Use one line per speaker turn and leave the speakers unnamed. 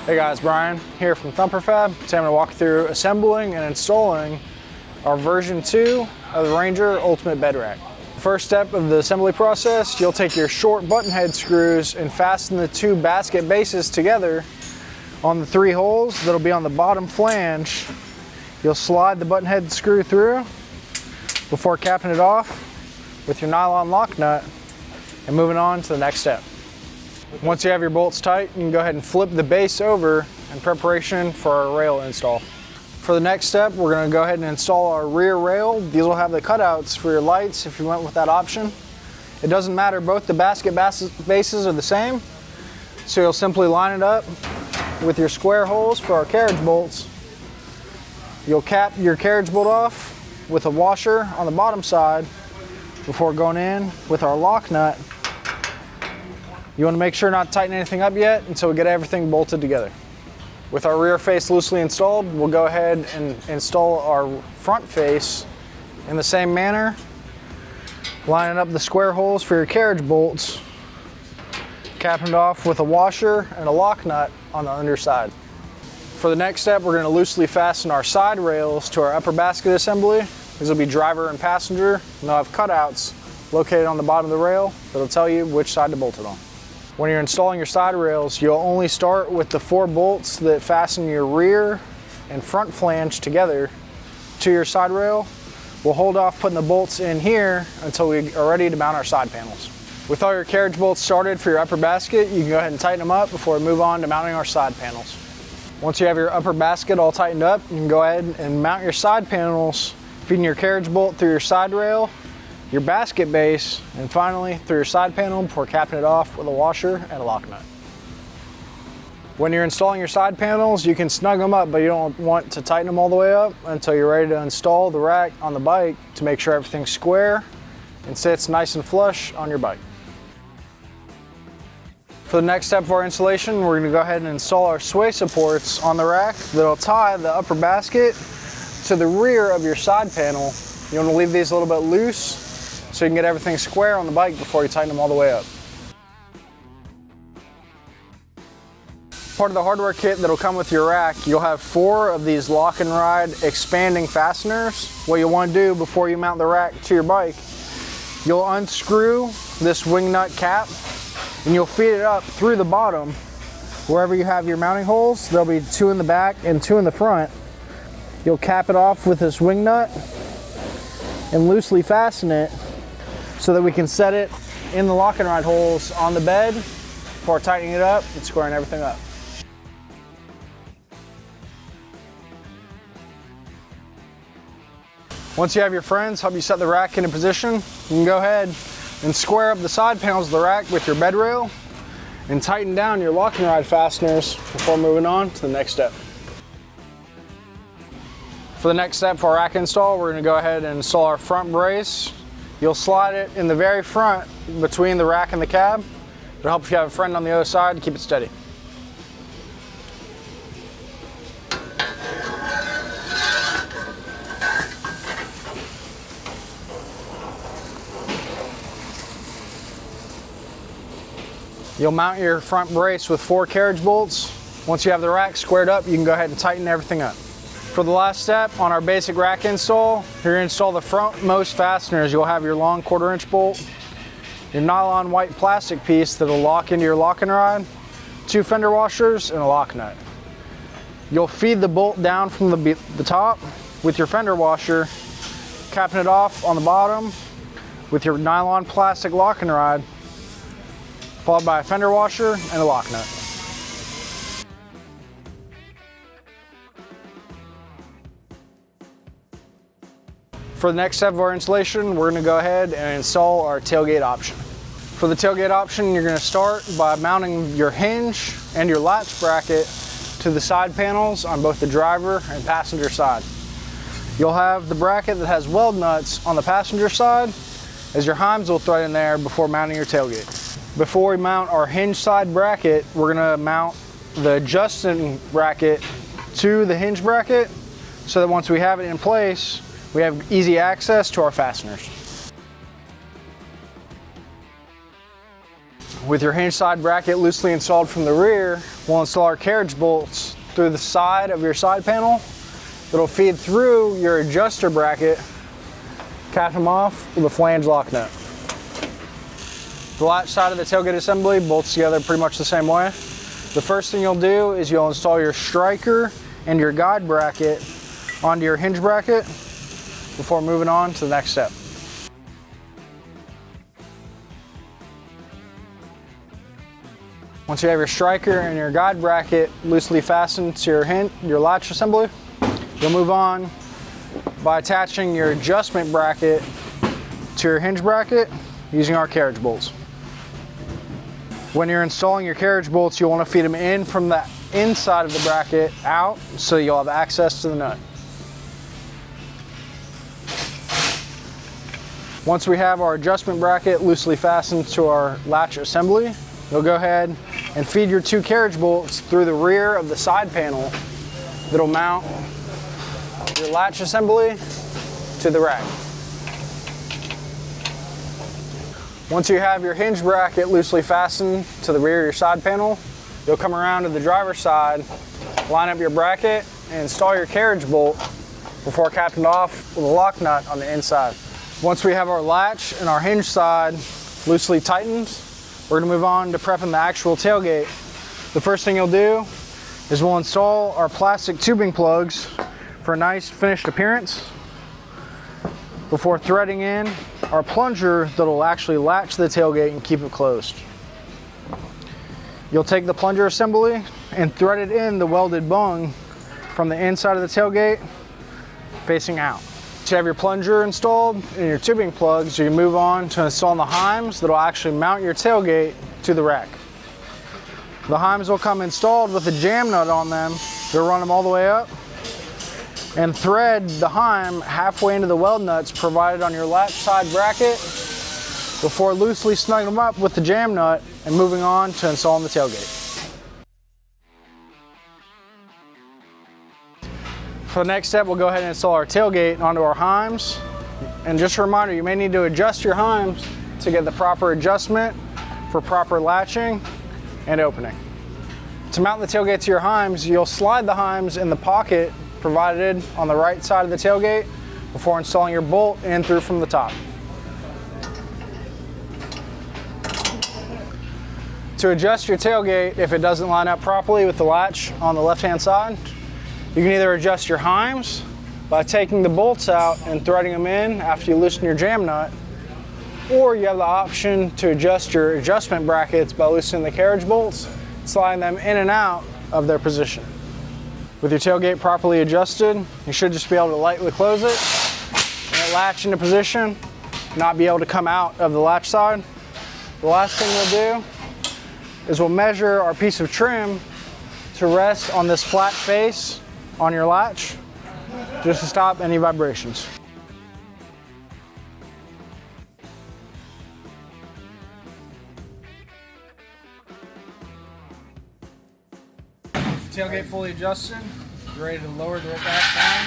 Hey guys, Brian here from Thumper Fab. Today I'm going to walk you through assembling and installing our version 2 of the Ranger Ultimate Bed Rack. First step of the assembly process, you'll take your short button head screws and fasten the two basket bases together on the 3 holes that'll be on the bottom flange. You'll slide the button head screw through before capping it off with your nylon lock nut and moving on to the next step. Once you have your bolts tight, you can go ahead and flip the base over in preparation for our rail install. For the next step, we're going to go ahead and install our rear rail. These will have the cutouts for your lights if you went with that option. It doesn't matter, both the basket bases are the same. So you'll simply line it up with your square holes for our carriage bolts. You'll cap your carriage bolt off with a washer on the bottom side before going in with our lock nut. You want to make sure not to tighten anything up yet until we get everything bolted together. With our rear face loosely installed, we'll go ahead and install our front face in the same manner, lining up the square holes for your carriage bolts, capping it off with a washer and a lock nut on the underside. For the next step, we're going to loosely fasten our side rails to our upper basket assembly. These will be driver and passenger, and they'll have cutouts located on the bottom of the rail that'll tell you which side to bolt it on. When you're installing your side rails, you'll only start with the 4 bolts that fasten your rear and front flange together to your side rail. We'll hold off putting the bolts in here until we are ready to mount our side panels. With all your carriage bolts started for your upper basket, you can go ahead and tighten them up before we move on to mounting our side panels. Once you have your upper basket all tightened up, you can go ahead and mount your side panels, feeding your carriage bolt through your side rail, your basket base, and finally through your side panel before capping it off with a washer and a lock nut. When you're installing your side panels, you can snug them up, but you don't want to tighten them all the way up until you're ready to install the rack on the bike to make sure everything's square and sits nice and flush on your bike. For the next step of our installation, we're going to go ahead and install our sway supports on the rack that'll tie the upper basket to the rear of your side panel. You want to leave these a little bit loose so you can get everything square on the bike before you tighten them all the way up. Part of the hardware kit that'll come with your rack, you'll have 4 of these lock and ride expanding fasteners. What you'll want to do before you mount the rack to your bike, you'll unscrew this wing nut cap and you'll feed it up through the bottom. Wherever you have your mounting holes, there'll be 2 in the back and 2 in the front. You'll cap it off with this wing nut and loosely fasten it so that we can set it in the lock and ride holes on the bed before tightening it up and squaring everything up. Once you have your friends help you set the rack into position, you can go ahead and square up the side panels of the rack with your bed rail and tighten down your lock and ride fasteners before moving on to the next step. For the next step for our rack install, we're going to go ahead and install our front brace. You'll slide it in the very front between the rack and the cab. It'll help if you have a friend on the other side to keep it steady. You'll mount your front brace with 4 carriage bolts. Once you have the rack squared up, you can go ahead and tighten everything up. For the last step on our basic rack install, you're going to install the frontmost fasteners. You'll have your long 1/4 inch bolt, your nylon white plastic piece that'll lock into your lock and ride, 2 fender washers, and a lock nut. You'll feed the bolt down from the top with your fender washer, capping it off on the bottom with your nylon plastic lock and ride, followed by a fender washer and a lock nut. For the next step of our installation, we're going to go ahead and install our tailgate option. For the tailgate option, you're going to start by mounting your hinge and your latch bracket to the side panels on both the driver and passenger side. You'll have the bracket that has weld nuts on the passenger side, as your heims will thread in there before mounting your tailgate. Before we mount our hinge side bracket, we're going to mount the adjusting bracket to the hinge bracket so that once we have it in place, we have easy access to our fasteners. With your hinge side bracket loosely installed from the rear, we'll install our carriage bolts through the side of your side panel. It'll feed through your adjuster bracket, cap them off with a flange lock nut. The latch side of the tailgate assembly bolts together pretty much the same way. The first thing you'll do is you'll install your striker and your guide bracket onto your hinge bracket before moving on to the next step. Once you have your striker and your guide bracket loosely fastened to your latch assembly, you'll move on by attaching your adjustment bracket to your hinge bracket using our carriage bolts. When you're installing your carriage bolts, you'll want to feed them in from the inside of the bracket out so you'll have access to the nut. Once we have our adjustment bracket loosely fastened to our latch assembly, you'll go ahead and feed your 2 carriage bolts through the rear of the side panel that'll mount your latch assembly to the rack. Once you have your hinge bracket loosely fastened to the rear of your side panel, you'll come around to the driver's side, line up your bracket, and install your carriage bolt before capping it off with a lock nut on the inside. Once we have our latch and our hinge side loosely tightened, we're going to move on to prepping the actual tailgate. The first thing you'll do is we'll install our plastic tubing plugs for a nice finished appearance before threading in our plunger that'll actually latch the tailgate and keep it closed. You'll take the plunger assembly and thread it in the welded bung from the inside of the tailgate facing out. Once you have your plunger installed and your tubing plugs, you can move on to installing the heims that'll actually mount your tailgate to the rack. The heims will come installed with a jam nut on them. You'll run them all the way up and thread the heim halfway into the weld nuts provided on your latch side bracket before loosely snugging them up with the jam nut and moving on to installing the tailgate. For the next step, we'll go ahead and install our tailgate onto our heims. And just a reminder, you may need to adjust your heims to get the proper adjustment for proper latching and opening. To mount the tailgate to your heims, you'll slide the heims in the pocket provided on the right side of the tailgate before installing your bolt in through from the top. To adjust your tailgate, if it doesn't line up properly with the latch on the left-hand side, you can either adjust your heims by taking the bolts out and threading them in after you loosen your jam nut, or you have the option to adjust your adjustment brackets by loosening the carriage bolts, sliding them in and out of their position. With your tailgate properly adjusted, you should just be able to lightly close it, and latch into position, not be able to come out of the latch side. The last thing we'll do is we'll measure our piece of trim to rest on this flat face on your latch, just to stop any vibrations. With the tailgate fully adjusted, you're ready to lower the rack down